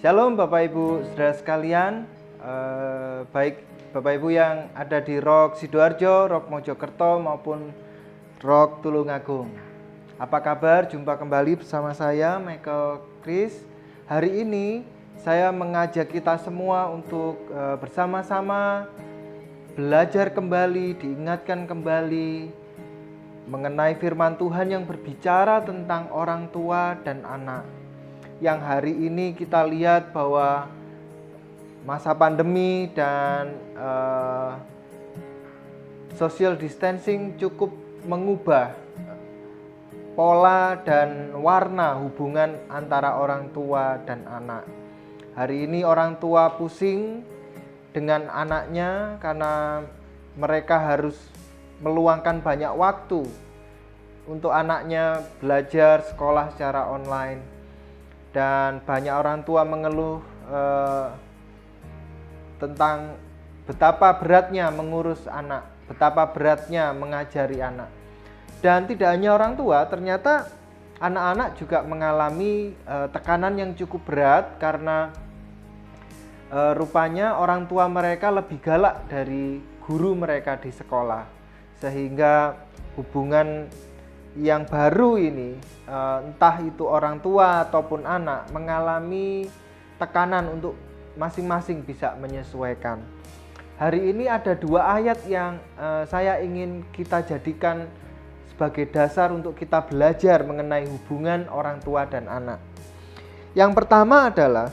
Shalom Bapak Ibu saudara sekalian, baik Bapak Ibu yang ada di Rock Sidoarjo, Rock Mojokerto maupun Rock Tulungagung. Apa kabar? Jumpa kembali bersama saya Michael Chris. Hari ini saya mengajak kita semua untuk bersama-sama belajar kembali, diingatkan kembali mengenai firman Tuhan yang berbicara tentang orang tua dan anak. Yang hari ini kita lihat bahwa masa pandemi dan social distancing cukup mengubah pola dan warna hubungan antara orang tua dan anak. Hari ini orang tua pusing dengan anaknya karena mereka harus meluangkan banyak waktu untuk anaknya belajar sekolah secara online. Dan banyak orang tua mengeluh tentang betapa beratnya mengurus anak, betapa beratnya mengajari anak. Dan tidak hanya orang tua, ternyata anak-anak juga mengalami tekanan yang cukup berat karena rupanya orang tua mereka lebih galak dari guru mereka di sekolah. Sehingga hubungan yang baru ini, entah itu orang tua ataupun anak, mengalami tekanan untuk masing-masing bisa menyesuaikan. Hari ini ada dua ayat yang saya ingin kita jadikan sebagai dasar untuk kita belajar mengenai hubungan orang tua dan anak. Yang pertama adalah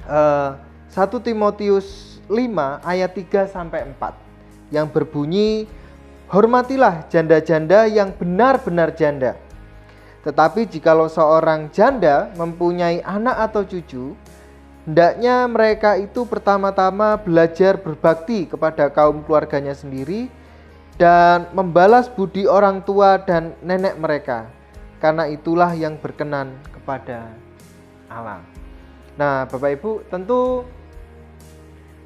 1 Timotius 5 ayat 3-4 yang berbunyi, hormatilah janda-janda yang benar-benar janda. Tetapi jikalau seorang janda mempunyai anak atau cucu, hendaknya mereka itu pertama-tama belajar berbakti kepada kaum keluarganya sendiri dan membalas budi orang tua dan nenek mereka, karena itulah yang berkenan kepada Allah. Nah, Bapak Ibu, tentu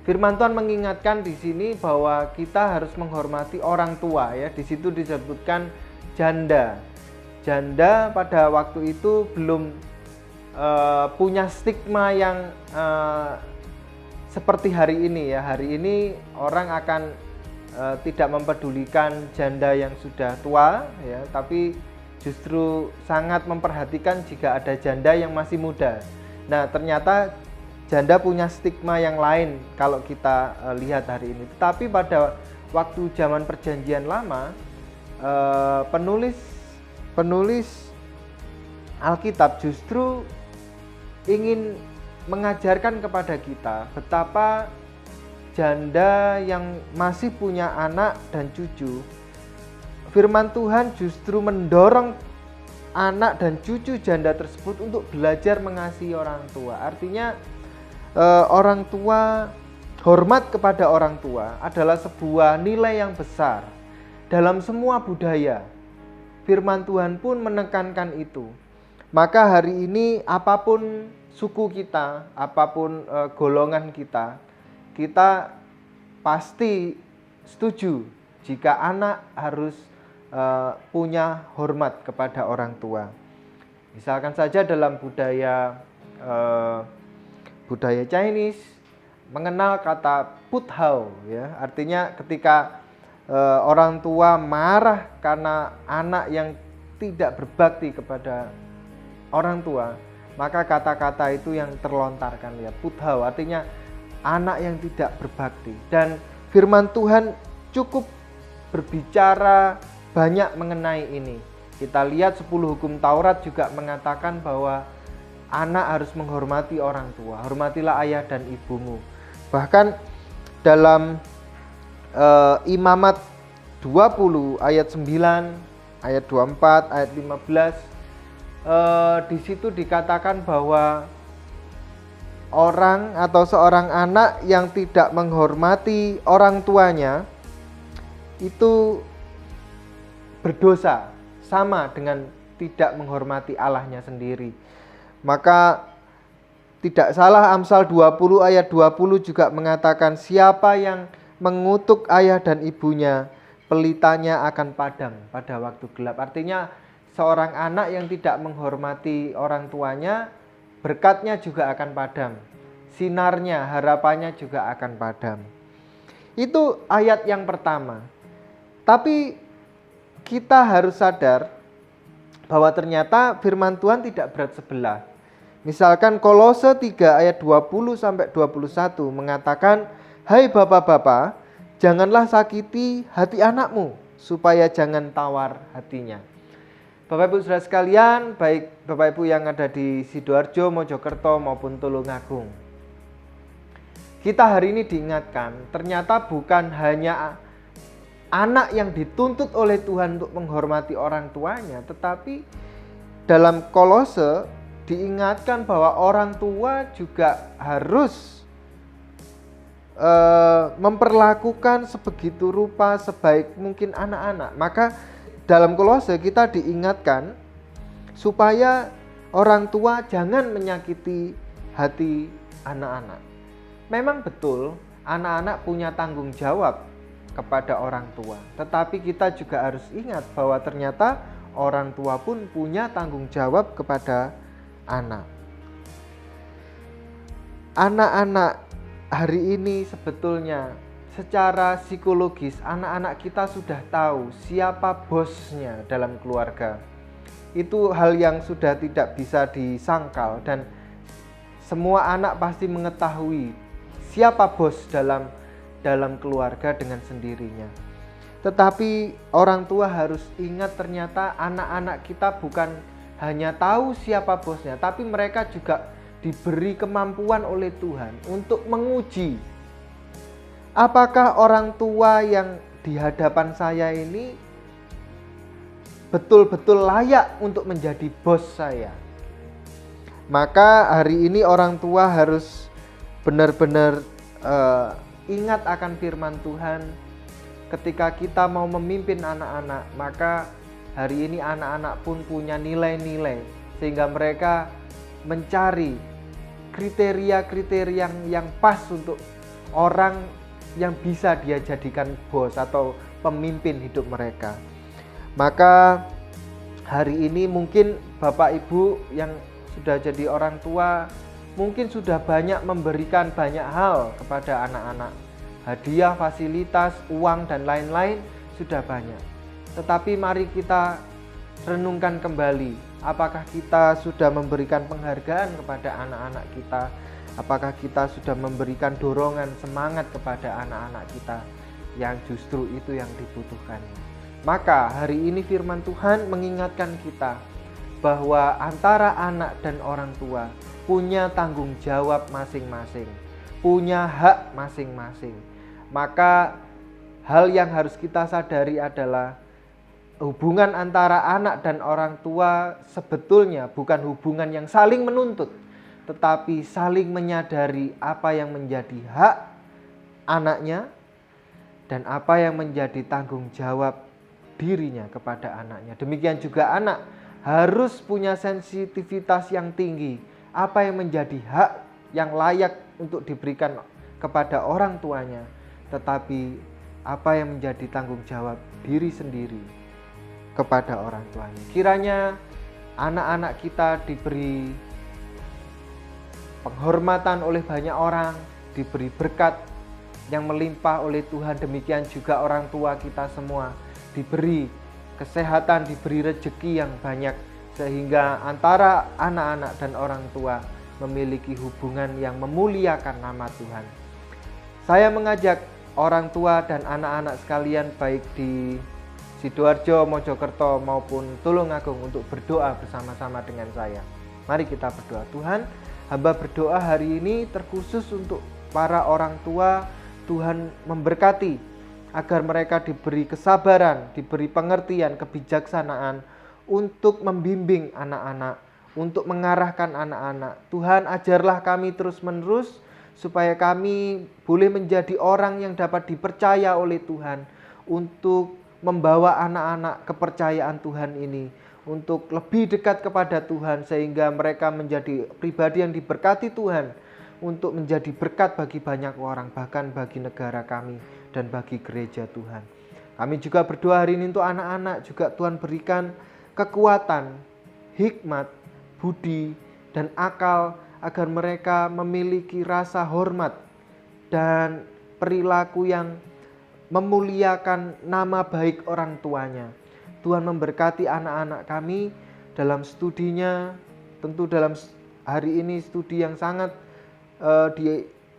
Firman Tuhan mengingatkan di sini bahwa kita harus menghormati orang tua, ya. Di situ disebutkan janda. Janda pada waktu itu belum punya stigma yang seperti hari ini, ya. Hari ini orang akan tidak mempedulikan janda yang sudah tua, ya, tapi justru sangat memperhatikan jika ada janda yang masih muda. Nah, ternyata janda punya stigma yang lain kalau kita lihat hari ini. Tetapi pada waktu zaman perjanjian lama, penulis Alkitab justru ingin mengajarkan kepada kita betapa janda yang masih punya anak dan cucu, firman Tuhan justru mendorong anak dan cucu janda tersebut untuk belajar mengasihi orang tua. Artinya orang tua, hormat kepada orang tua adalah sebuah nilai yang besar dalam semua budaya. Firman Tuhan pun menekankan itu. Maka hari ini apapun suku kita, apapun golongan kita, kita pasti setuju jika anak harus punya hormat kepada orang tua. Misalkan saja dalam budaya Chinese mengenal kata puthao, ya, artinya ketika orang tua marah karena anak yang tidak berbakti kepada orang tua, maka kata-kata itu yang terlontarkan, ya, puthao, artinya anak yang tidak berbakti. Dan firman Tuhan cukup berbicara banyak mengenai ini. Kita lihat 10 hukum Taurat juga mengatakan bahwa anak harus menghormati orang tua. Hormatilah ayah dan ibumu. Bahkan dalam Imamat 20 ayat 9, ayat 24, ayat 15, di situ dikatakan bahwa orang atau seorang anak yang tidak menghormati orang tuanya itu berdosa, sama dengan tidak menghormati Allahnya sendiri. Maka tidak salah Amsal 20 ayat 20 juga mengatakan, siapa yang mengutuk ayah dan ibunya, pelitanya akan padam pada waktu gelap. Artinya seorang anak yang tidak menghormati orang tuanya berkatnya juga akan padam. Sinarnya, harapannya juga akan padam. Itu ayat yang pertama. Tapi kita harus sadar bahwa ternyata firman Tuhan tidak berat sebelah. Misalkan Kolose 3 ayat 20 sampai 21 mengatakan, "Hai bapak-bapak, janganlah sakiti hati anakmu, supaya jangan tawar hatinya." Bapak Ibu Saudara sekalian, baik Bapak Ibu yang ada di Sidoarjo, Mojokerto maupun Tulungagung. Kita hari ini diingatkan, ternyata bukan hanya anak yang dituntut oleh Tuhan untuk menghormati orang tuanya, tetapi dalam Kolose diingatkan bahwa orang tua juga harus memperlakukan sebegitu rupa sebaik mungkin anak-anak. Maka dalam Kolose kita diingatkan supaya orang tua jangan menyakiti hati anak-anak. Memang betul anak-anak punya tanggung jawab kepada orang tua. Tetapi kita juga harus ingat bahwa ternyata orang tua pun punya tanggung jawab kepada anak. Anak-anak hari ini sebetulnya secara psikologis anak-anak kita sudah tahu siapa bosnya dalam keluarga. Itu hal yang sudah tidak bisa disangkal dan semua anak pasti mengetahui siapa bos dalam keluarga dengan sendirinya. Tetapi orang tua harus ingat ternyata anak-anak kita bukan hanya tahu siapa bosnya, tapi mereka juga diberi kemampuan oleh Tuhan untuk menguji apakah orang tua yang di hadapan saya ini betul-betul layak untuk menjadi bos saya. Maka hari ini orang tua harus benar-benar ingat akan firman Tuhan. Ketika kita mau memimpin anak-anak, maka hari ini anak-anak pun punya nilai-nilai sehingga mereka mencari kriteria-kriteria yang pas untuk orang yang bisa dia jadikan bos atau pemimpin hidup mereka. Maka hari ini mungkin Bapak Ibu yang sudah jadi orang tua mungkin sudah banyak memberikan banyak hal kepada anak-anak. Hadiah, fasilitas, uang dan lain-lain sudah banyak. Tetapi mari kita renungkan kembali, apakah kita sudah memberikan penghargaan kepada anak-anak kita? Apakah kita sudah memberikan dorongan, semangat kepada anak-anak kita yang justru itu yang dibutuhkan? Maka hari ini firman Tuhan mengingatkan kita bahwa antara anak dan orang tua punya tanggung jawab masing-masing, punya hak masing-masing. Maka hal yang harus kita sadari adalah hubungan antara anak dan orang tua sebetulnya bukan hubungan yang saling menuntut, tetapi saling menyadari apa yang menjadi hak anaknya dan apa yang menjadi tanggung jawab dirinya kepada anaknya. Demikian juga anak harus punya sensitivitas yang tinggi. Apa yang menjadi hak yang layak untuk diberikan kepada orang tuanya, tetapi apa yang menjadi tanggung jawab diri sendiri kepada orang tuanya. Kiranya anak-anak kita diberi penghormatan oleh banyak orang, diberi berkat yang melimpah oleh Tuhan. Demikian juga orang tua kita semua diberi kesehatan, diberi rezeki yang banyak, sehingga antara anak-anak dan orang tua memiliki hubungan yang memuliakan nama Tuhan. Saya mengajak orang tua dan anak-anak sekalian baik di Sidoarjo, Mojokerto maupun Tulungagung untuk berdoa bersama-sama dengan saya. Mari kita berdoa. Tuhan, hamba berdoa hari ini terkhusus untuk para orang tua. Tuhan memberkati agar mereka diberi kesabaran, diberi pengertian, kebijaksanaan untuk membimbing anak-anak, untuk mengarahkan anak-anak. Tuhan, ajarlah kami terus-menerus supaya kami boleh menjadi orang yang dapat dipercaya oleh Tuhan untuk membawa anak-anak kepercayaan Tuhan ini, untuk lebih dekat kepada Tuhan sehingga mereka menjadi pribadi yang diberkati Tuhan, untuk menjadi berkat bagi banyak orang, bahkan bagi negara kami dan bagi gereja Tuhan. Kami juga berdoa hari ini untuk anak-anak, juga Tuhan berikan kekuatan, hikmat, budi, dan akal agar mereka memiliki rasa hormat dan perilaku yang memuliakan nama baik orang tuanya. Tuhan memberkati anak-anak kami dalam studinya, tentu dalam hari ini studi yang sangat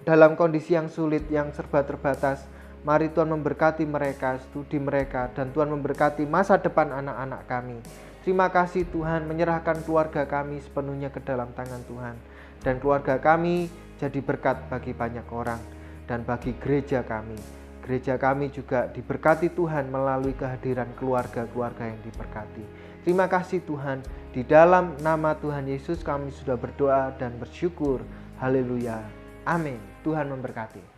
dalam kondisi yang sulit, yang serba terbatas. Mari Tuhan memberkati mereka, studi mereka, dan Tuhan memberkati masa depan anak-anak kami. Terima kasih Tuhan, menyerahkan keluarga kami sepenuhnya ke dalam tangan Tuhan. Dan keluarga kami jadi berkat bagi banyak orang dan bagi gereja kami. Gereja kami juga diberkati Tuhan melalui kehadiran keluarga-keluarga yang diberkati. Terima kasih Tuhan, di dalam nama Tuhan Yesus kami sudah berdoa dan bersyukur. Haleluya. Amin. Tuhan memberkati.